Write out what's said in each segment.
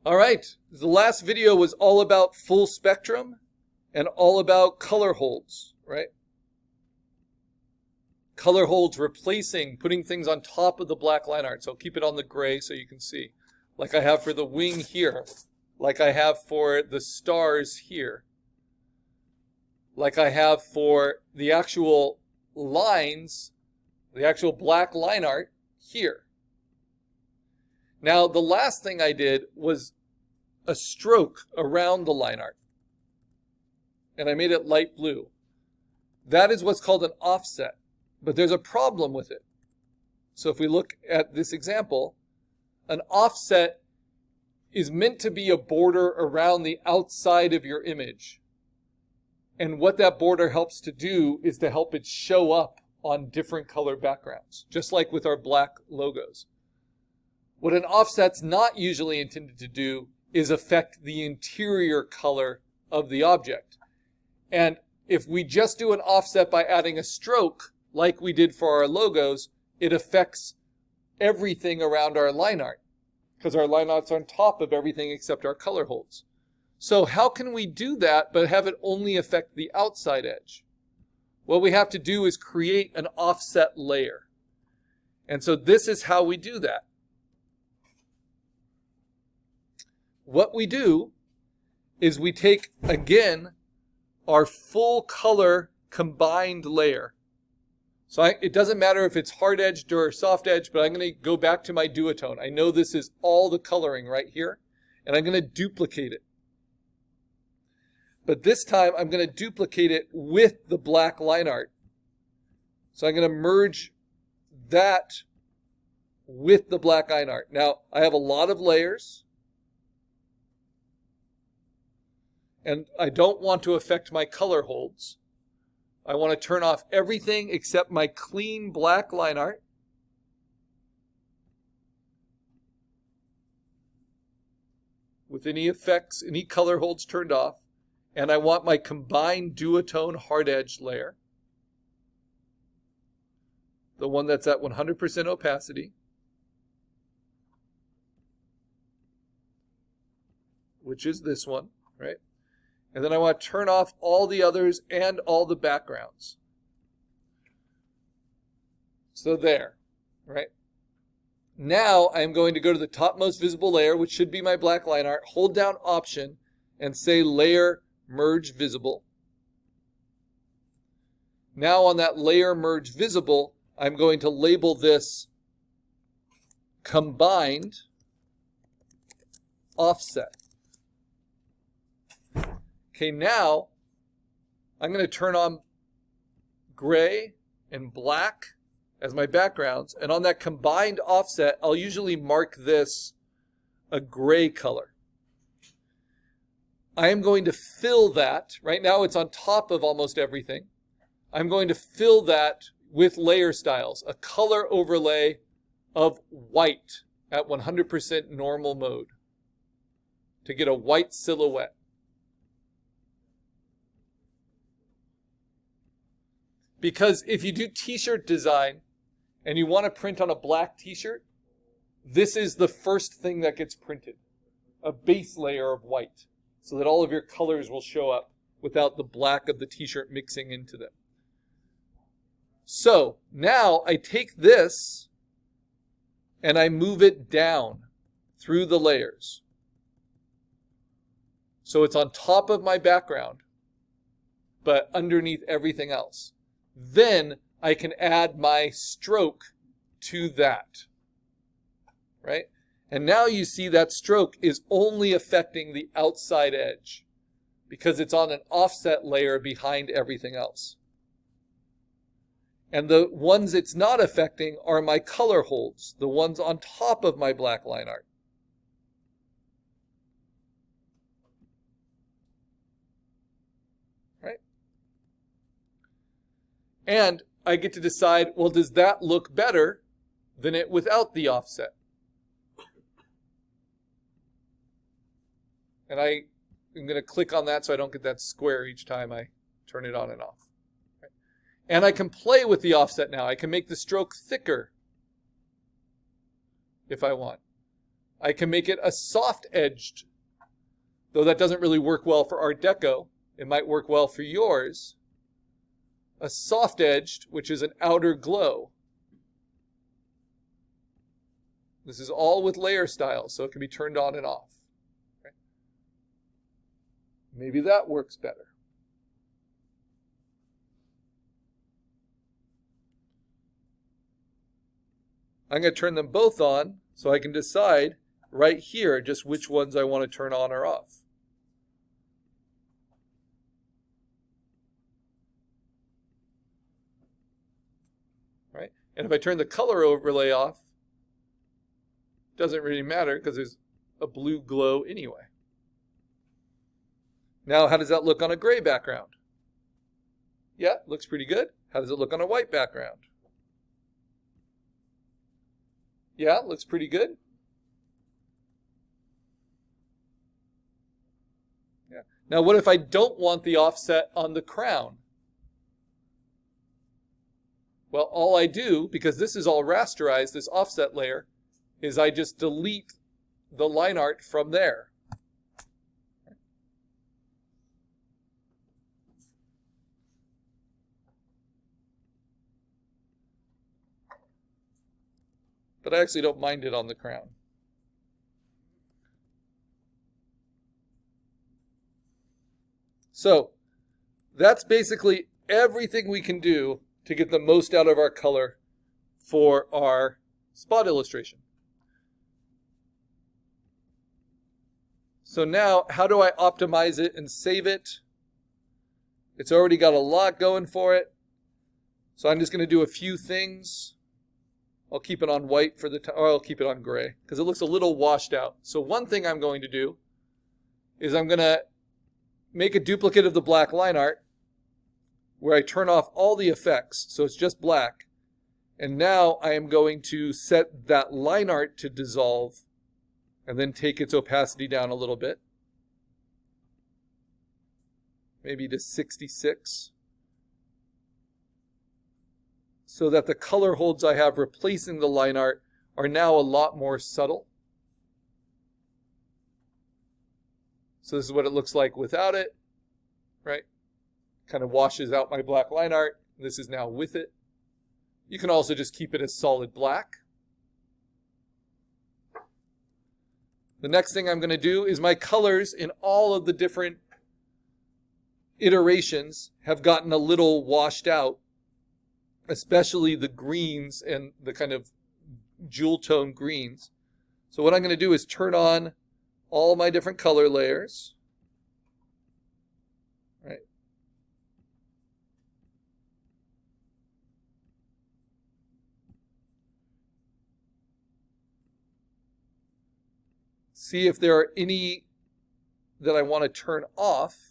All right, the last video was all about full spectrum and all about color holds, right? Color holds replacing, putting things on top of the black line art. So I'll keep it on the gray so you can see. Like I have for the wing here. Like I have for the stars here. Like I have for the actual lines, the actual black line art here. Now, the last thing I did was a stroke around the line art. And I made it light blue. That is what's called an offset. But there's a problem with it. So if we look at this example, an offset is meant to be a border around the outside of your image. And what that border helps to do is to help it show up on different color backgrounds, just like with our black logos. What an offset's not usually intended to do is affect the interior color of the object. And if we just do an offset by adding a stroke, like we did for our logos, it affects everything around our line art, because our line art's on top of everything except our color holds. So how can we do that but have it only affect the outside edge? What we have to do is create an offset layer. And so this is how we do that. What we do is we take, again, our full color combined layer. So it doesn't matter if it's hard edged or soft edged, but I'm going to go back to my duotone. I know this is all the coloring right here, and I'm going to duplicate it. But this time I'm going to duplicate it with the black line art. So I'm going to merge that with the black line art. Now, I have a lot of layers. And I don't want to affect my color holds. I want to turn off everything except my clean black line art. With any effects, any color holds turned off. And I want my combined duotone hard edge layer. The one that's at 100% opacity. Which is this one, right? And then I want to turn off all the others and all the backgrounds. So there, right? Now I'm going to go to the topmost visible layer, which should be my black line art, hold down Option, and say Layer Merge Visible. Now on that Layer Merge Visible, I'm going to label this Combined Offset. Okay, now I'm going to turn on gray and black as my backgrounds. And on that combined offset, I'll usually mark this a gray color. I am going to fill that. Right now it's on top of almost everything. I'm going to fill that with layer styles, a color overlay of white at 100% normal mode to get a white silhouette. Because if you do t-shirt design and you want to print on a black t-shirt, this is the first thing that gets printed, a base layer of white, so that all of your colors will show up without the black of the t-shirt mixing into them. So now I take this and I move it down through the layers. So it's on top of my background, but underneath everything else. Then I can add my stroke to that, right? And now you see that stroke is only affecting the outside edge because it's on an offset layer behind everything else. And the ones it's not affecting are my color holds, the ones on top of my black line art. Right? And I get to decide, well, does that look better than it without the offset? And I'm going to click on that so I don't get that square each time I turn it on and off. Right? And I can play with the offset now. I can make the stroke thicker if I want. I can make it a soft-edged, though that doesn't really work well for Art Deco. It might work well for yours. A soft-edged, which is an outer glow. This is all with layer style, so it can be turned on and off. Okay. Maybe that works better. I'm going to turn them both on so I can decide right here just which ones I want to turn on or off. Right? And if I turn the color overlay off, it doesn't really matter because there's a blue glow anyway. Now, how does that look on a gray background? Yeah, looks pretty good. How does it look on a white background? Yeah, looks pretty good. Yeah. Now, what if I don't want the offset on the crown? Well, all I do, because this is all rasterized, this offset layer, is I just delete the line art from there. But I actually don't mind it on the crown. So that's basically everything we can do to get the most out of our color for our spot illustration. So now, how do I optimize it and save it? It's already got a lot going for it. So I'm just going to do a few things. I'll keep it on white for the time, or I'll keep it on gray because it looks a little washed out. So one thing I'm going to do is I'm going to make a duplicate of the black line art where I turn off all the effects, so it's just black. And now I am going to set that line art to dissolve and then take its opacity down a little bit. Maybe to 66. So that the color holds I have replacing the line art are now a lot more subtle. So this is what it looks like without it, right? Kind of washes out my black line art. This is now with it. You can also just keep it as solid black. The next thing I'm going to do is my colors in all of the different iterations have gotten a little washed out, especially the greens and the kind of jewel tone greens. So what I'm going to do is turn on all my different color layers. Right. See if there are any that I want to turn off.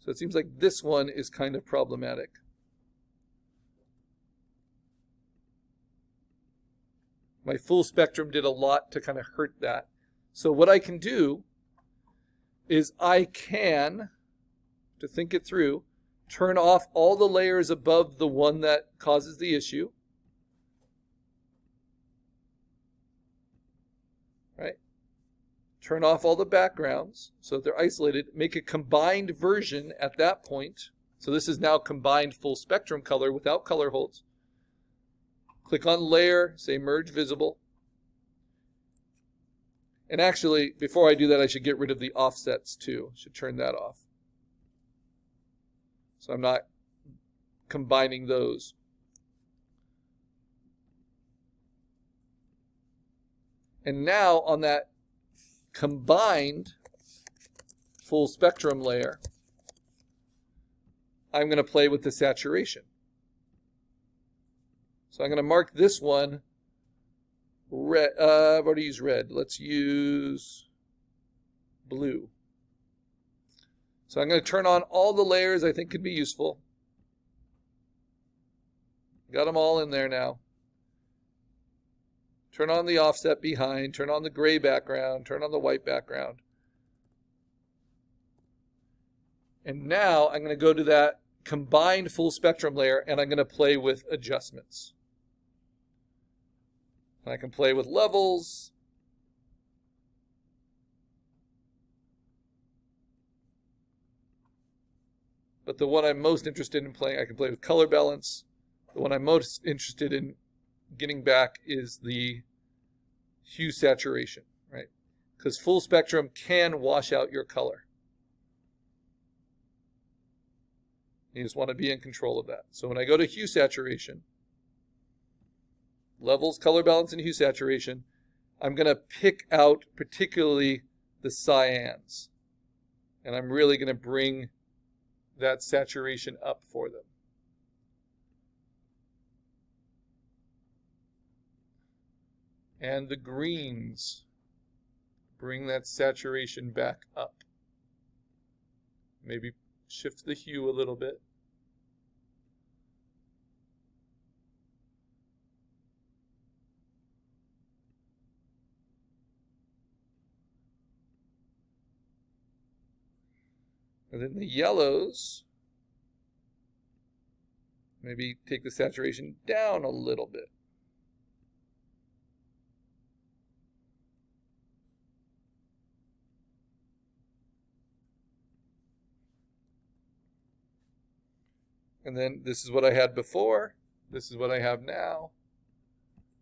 So it seems like this one is kind of problematic. My full spectrum did a lot to kind of hurt that. So what I can do is I can, to think it through, turn off all the layers above the one that causes the issue. Right? Turn off all the backgrounds so that they're isolated. Make a combined version at that point. So this is now combined full spectrum color without color holds. Click on layer, say merge visible. And actually, before I do that, I should get rid of the offsets too. Should turn that off. So I'm not combining those. And now on that combined full spectrum layer, I'm going to play with the saturation. So I'm going to mark this one red. I've already used red. Let's use blue. So I'm going to turn on all the layers I think could be useful. Got them all in there now. Turn on the offset behind, turn on the gray background, turn on the white background. And now I'm going to go to that combined full spectrum layer, and I'm going to play with adjustments. And I can play with levels. But the one I'm most interested in playing, I can play with color balance. The one I'm most interested in getting back is the hue saturation, right? Because full spectrum can wash out your color. You just want to be in control of that. So when I go to hue saturation, levels, color balance, and hue saturation, I'm going to pick out particularly the cyans. And I'm really going to bring that saturation up for them. And the greens, bring that saturation back up. Maybe shift the hue a little bit. And then the yellows, maybe take the saturation down a little bit. And then this is what I had before. This is what I have now.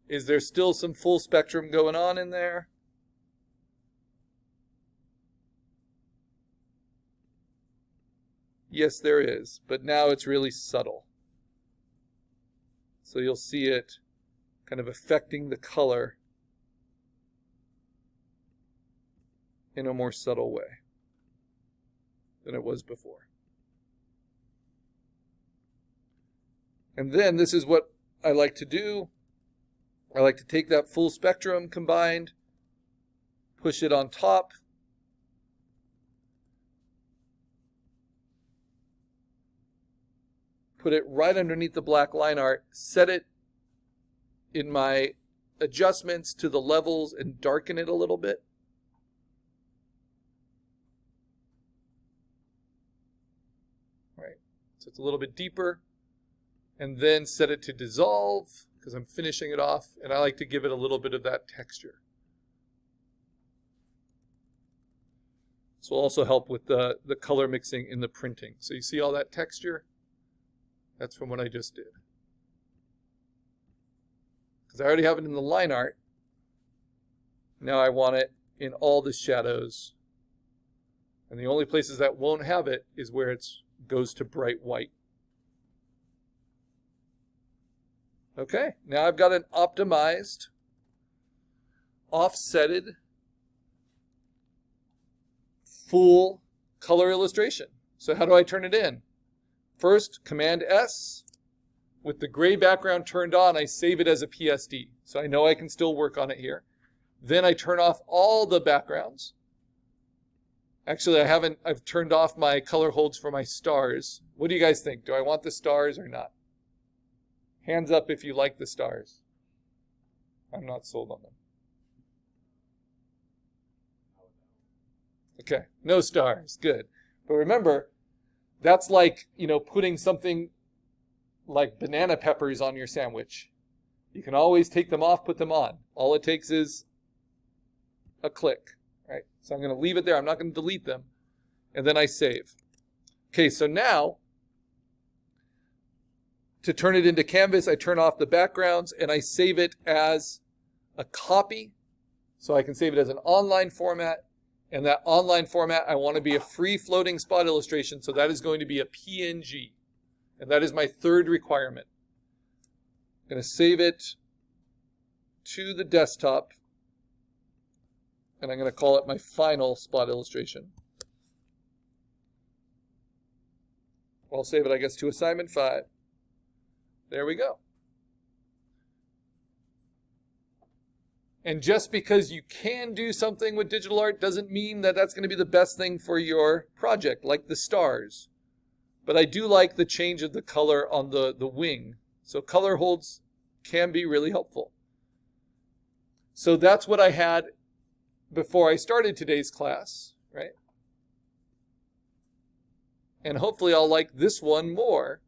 Is there still some full spectrum going on in there? Yes, there is, but now it's really subtle. So you'll see it kind of affecting the color in a more subtle way than it was before. And then this is what I like to do. I like to take that full spectrum combined, push it on top, put it right underneath the black line art, set it in my adjustments to the levels and darken it a little bit. Right, so it's a little bit deeper. And then set it to dissolve, because I'm finishing it off, and I like to give it a little bit of that texture. This will also help with the color mixing in the printing. So you see all that texture? That's from what I just did. Because I already have it in the line art. Now I want it in all the shadows. And the only places that won't have it is where it goes to bright white. Okay, now I've got an optimized, offsetted, full color illustration. So how do I turn it in? First, Command S. With the gray background turned on, I save it as a PSD. So I know I can still work on it here. Then I turn off all the backgrounds. Actually, I've turned off my color holds for my stars. What do you guys think? Do I want the stars or not? Hands up if you like the stars. I'm not sold on them. Okay, no stars, good. But remember, that's like, putting something like banana peppers on your sandwich. You can always take them off, put them on. All it takes is a click, right? So I'm going to leave it there. I'm not going to delete them. And then I save. Okay, so now, to turn it into canvas, I turn off the backgrounds and I save it as a copy. So I can save it as an online format. And that online format, I want to be a free floating spot illustration. So that is going to be a PNG. And that is my third requirement. I'm going to save it to the desktop. And I'm going to call it my final spot illustration. I'll save it, I guess, to assignment 5. There we go. And just because you can do something with digital art doesn't mean that that's going to be the best thing for your project, like the stars. But I do like the change of the color on the wing. So color holds can be really helpful. So that's what I had before I started today's class, right? And hopefully I'll like this one more